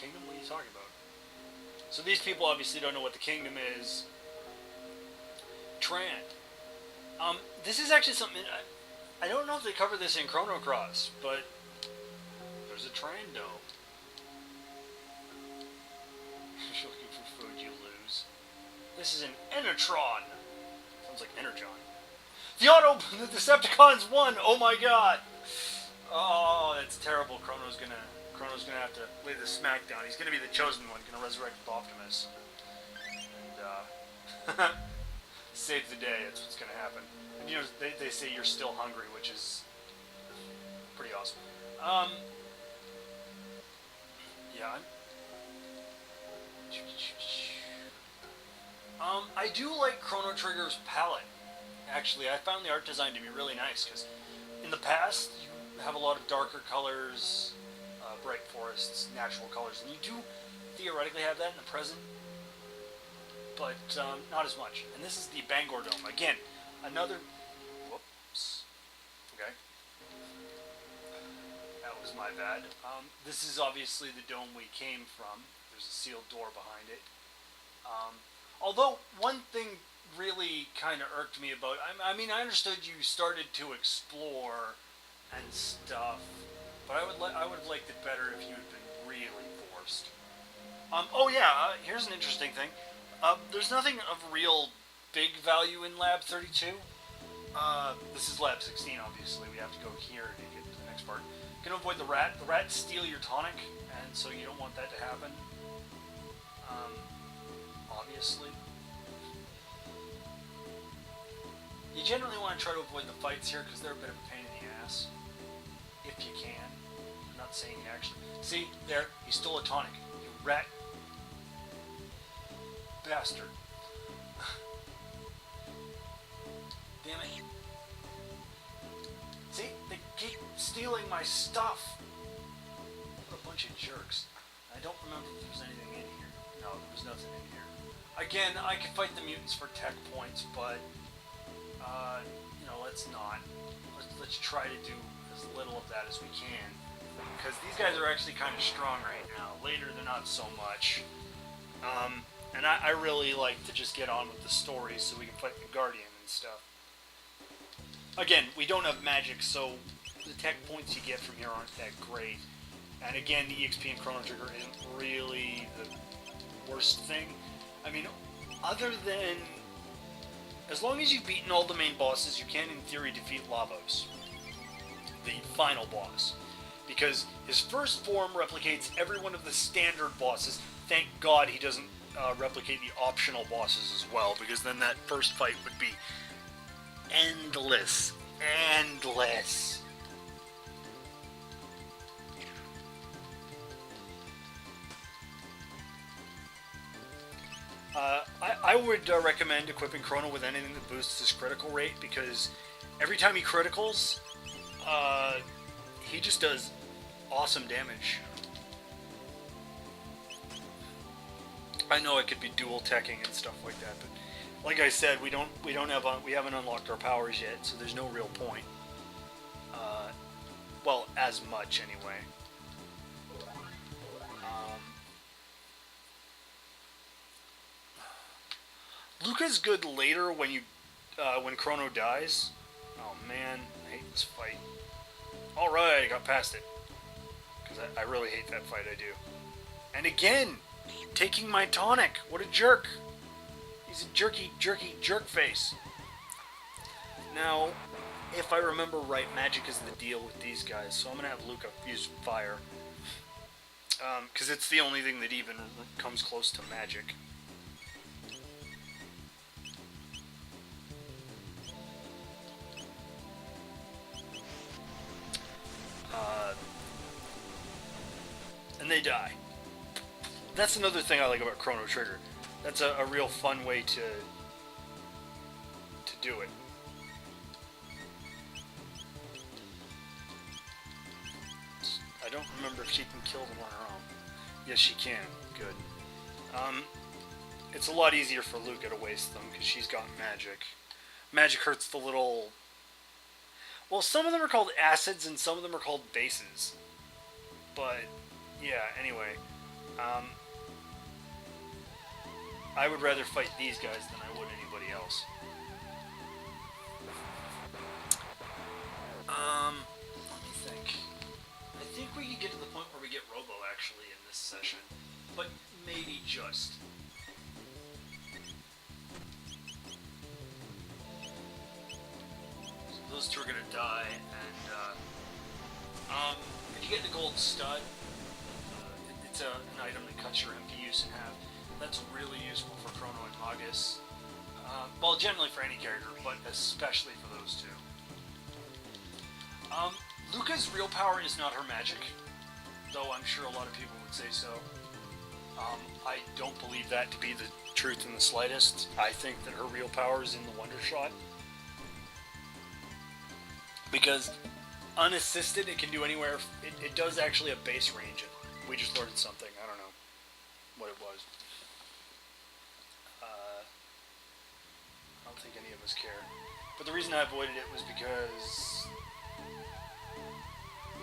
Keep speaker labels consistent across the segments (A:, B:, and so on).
A: kingdom? What are you talking about? So these people obviously don't know what the kingdom is. Trant. This is actually something... I don't know if they cover this in Chrono Cross, but there's a Trant dome. If you're looking for food, you lose. This is an Enertron. Sounds like Energon. The Decepticons won! Oh my god! Oh, that's terrible. Chrono's gonna have to lay the smack down. He's gonna be the chosen one, gonna resurrect Optimus. And, save the day, that's what's gonna happen. And, you know, they say you're still hungry, which is pretty awesome. Yeah. I do like Chrono Trigger's palette. Actually, I found the art design to be really nice, because in the past, you have a lot of darker colors, bright forests, natural colors, and you do theoretically have that in the present, but not as much. And this is the Bangor Dome. Again, another... Whoops. Okay. That was my bad. This is obviously the dome we came from. There's a sealed door behind it. Although, one thing really kind of irked me about... I mean, I understood you started to explore and stuff, but I would have liked it better if you had been really forced. Oh yeah, here's an interesting thing. There's nothing of real big value in Lab 32. This is Lab 16, obviously. We have to go here to get to the next part. You can avoid the rat. The rats steal your tonic, and so you don't want that to happen. Obviously. You generally want to try to avoid the fights here because they're a bit of a pain in the ass. If you can. I'm not saying you actually... See, there, he stole a tonic. You rat... bastard. Damn it. See, they keep stealing my stuff. What a bunch of jerks. I don't remember if there was anything in here. No, there was nothing in here. Again, I could fight the mutants for tech points, but... you know, let's not. Let's try to do as little of that as we can. Because these guys are actually kind of strong right now. Later, they're not so much. And I really like to just get on with the story so we can fight the Guardian and stuff. Again, we don't have magic, so the tech points you get from here aren't that great. And again, the EXP in Chrono Trigger isn't really the worst thing. I mean, other than... As long as you've beaten all the main bosses, you can, in theory, defeat Lavos, the final boss. Because his first form replicates every one of the standard bosses. Thank God he doesn't replicate the optional bosses as well, because then that first fight would be endless. Endless. I would recommend equipping Chrono with anything that boosts his critical rate, because every time he criticals, he just does awesome damage. I know it could be dual teching and stuff like that, but like I said, we haven't unlocked our powers yet, so there's no real point. Well, as much anyway. Luca's good later when when Chrono dies. Oh man, I hate this fight. Alright, I got past it. Because I really hate that fight, I do. And again, taking my tonic. What a jerk. He's a jerky jerk face. Now, if I remember right, magic is the deal with these guys, so I'm going to have Luca use fire. Because it's the only thing that even comes close to magic. And they die. That's another thing I like about Chrono Trigger. That's a real fun way to do it. I don't remember if she can kill them on her own. Yes, she can. Good. It's a lot easier for Luca to waste them because she's got magic. Magic hurts the little... Well, some of them are called acids and some of them are called bases. But, yeah, anyway. Um, I would rather fight these guys than I would anybody else. Let me think. I think we can get to the point where we get Robo actually in this session, but maybe just. So those two are gonna die, and if you get the gold stud, it's an item that cuts your MP use in half. That's really useful for Chrono and Magus. Well, generally for any character, but especially for those two. Luca's real power is not her magic, though I'm sure a lot of people would say so. I don't believe that to be the truth in the slightest. I think that her real power is in the Wonder Shot. Because unassisted, it can do anywhere. It does actually a base range. We just learned something. I don't know what it was. I don't think any of us care. But the reason I avoided it was because...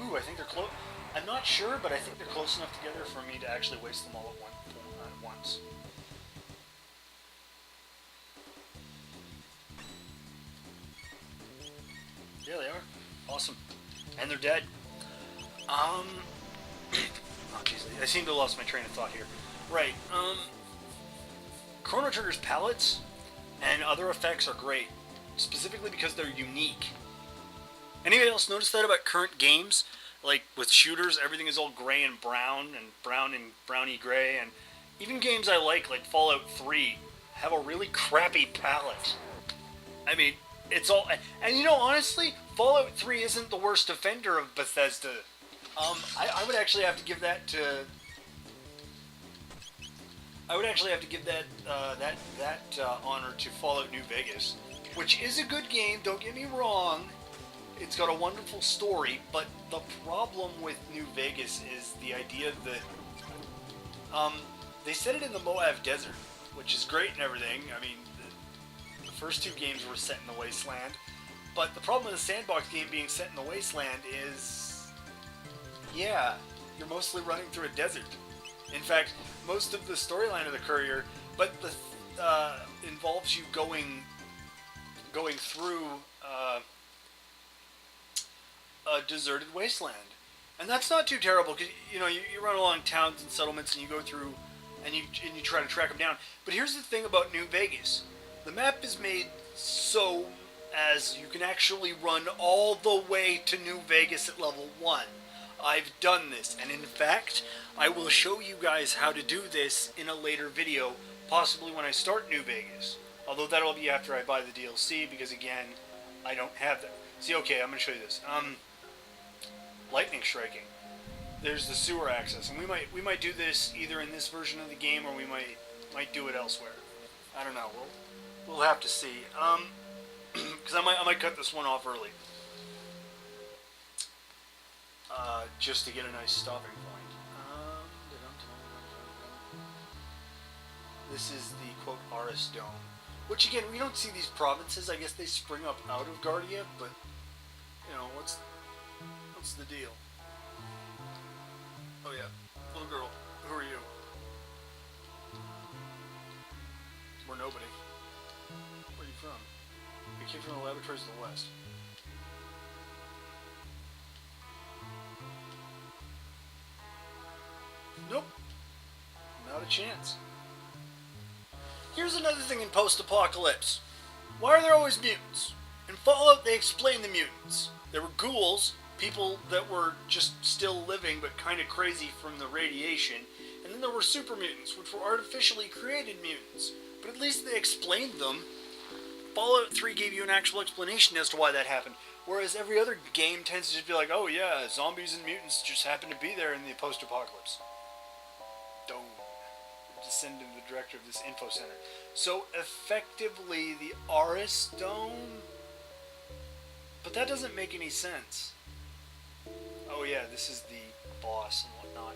A: Ooh, I think they're close. I'm not sure, but I think they're close enough together for me to actually waste them all at once. Yeah, they are. Awesome. And they're dead. Oh, jeez. I seem to have lost my train of thought here. Right. Chrono Trigger's palettes and other effects are great. Specifically because they're unique. Anybody else notice that about current games? Like with shooters, everything is all gray and brown and browny gray, and even games I like Fallout 3 have a really crappy palette. I mean, it's all, and you know, honestly, Fallout 3 isn't the worst offender of Bethesda. I would actually have to give that to. I would actually have to give that honor to Fallout New Vegas, which is a good game. Don't get me wrong. It's got a wonderful story, but the problem with New Vegas is the idea that they set it in the Moab Desert, which is great and everything. I mean, the first two games were set in the wasteland, but the problem with a sandbox game being set in the wasteland is, yeah, you're mostly running through a desert. In fact, most of the storyline of the Courier, but the involves you going through a deserted wasteland, and that's not too terrible because you know you run along towns and settlements and you go through and you try to track them down. But here's the thing about New Vegas: the map is made so as you can actually run all the way to New Vegas at level 1. I've done this, and in fact, I will show you guys how to do this in a later video, possibly when I start New Vegas. Although that'll be after I buy the DLC, because again, I don't have that. See, okay, I'm going to show you this. Lightning striking. There's the sewer access, and we might do this either in this version of the game, or we might do it elsewhere. I don't know. We'll have to see. Because I might cut this one off early. Just to get a nice stopping point. This is the, quote, Aris Dome. Which, again, we don't see these provinces. I guess they spring up out of Guardia, but, you know, what's the deal? Oh, yeah. Little girl, who are you? We're nobody. Where are you from? We came from the laboratories of the West. Nope. Not a chance. Here's another thing in post-apocalypse. Why are there always mutants? In Fallout, they explain the mutants. There were ghouls, people that were just still living but kind of crazy from the radiation, and then there were super mutants, which were artificially created mutants. But at least they explained them. Fallout 3 gave you an actual explanation as to why that happened, whereas every other game tends to just be like, oh yeah, zombies and mutants just happen to be there in the post-apocalypse. Don't descend into the director of this info center. So effectively the Aris Dome, but that doesn't make any sense. Oh yeah, this is the boss and whatnot.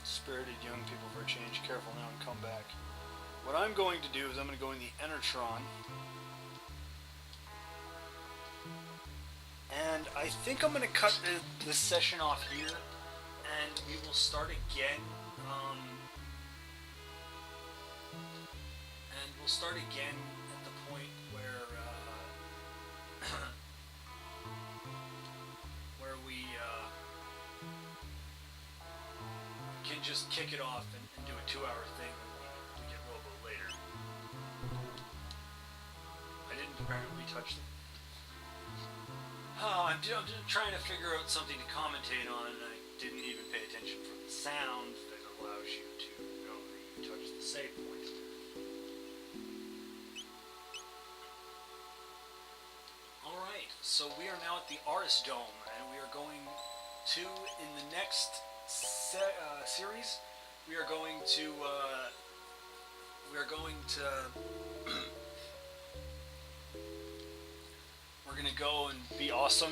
A: Spirited young people for a change. Careful now and come back. What I'm going to do is I'm going to go in the Enertron. And I think I'm going to cut this session off here, and we will start again. And we'll start again at the point where where we can just kick it off and do a 2-hour thing when we get Robo later. I didn't apparently touch them. I'm just trying to figure out something to commentate on, and I didn't even pay attention for the sound that allows you to know that you touched the save point. Alright, so we are now at the Artist Dome, and we are going to, in the next series, we are going to we're gonna go and be awesome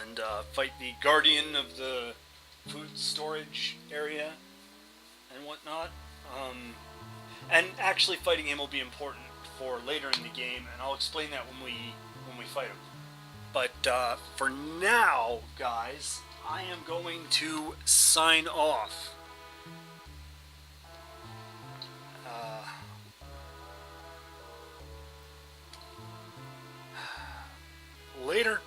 A: and fight the guardian of the food storage area and whatnot. And actually fighting him will be important for later in the game, and I'll explain that when we fight him. But for now, guys, I am going to sign off. Later.